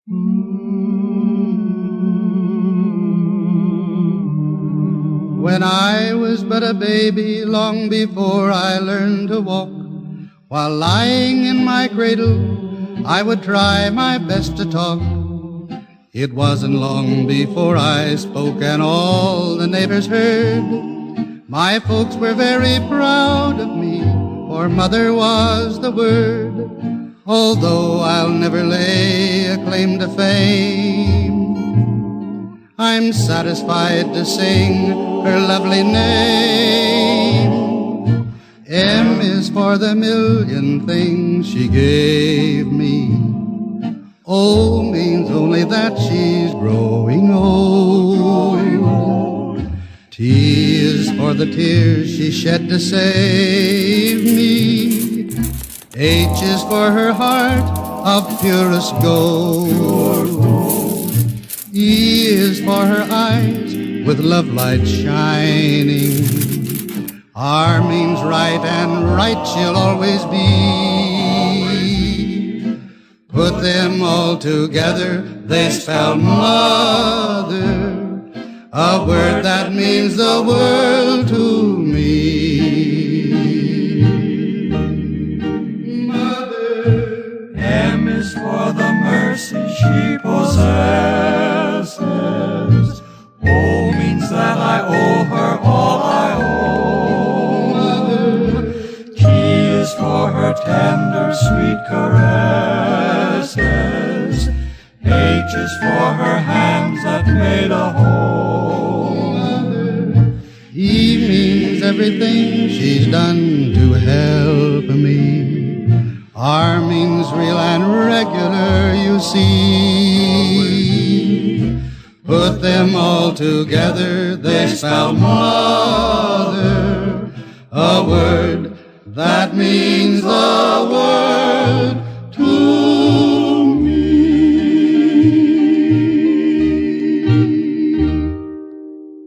When I was but a baby, long before I learned to walk, while lying in my cradle, I would try my best to talk. It wasn't long before I spoke and all the neighbors heard. My folks were very proud of me, for mother was the word. Although I'll never lay a claim to fame, I'm satisfied to sing her lovely name. M is for the million things she gave me. O means only that she's growing old. T is for the tears she shed to save me. H is for her heart of purest gold. E is for her eyes with love light shining. R means right, and right she'll always be. Put them all together, they spell mother, a word that means the world to me. Mother. M is for the mercy she possesses. O means that I owe her all I owe. Mother. T is for her tender, sweet caresses. H is for her hands that made a home. Mother. E means everything she's done to help me. R means real and regular, you see. Put them all together, they spell mother, a word that means the world.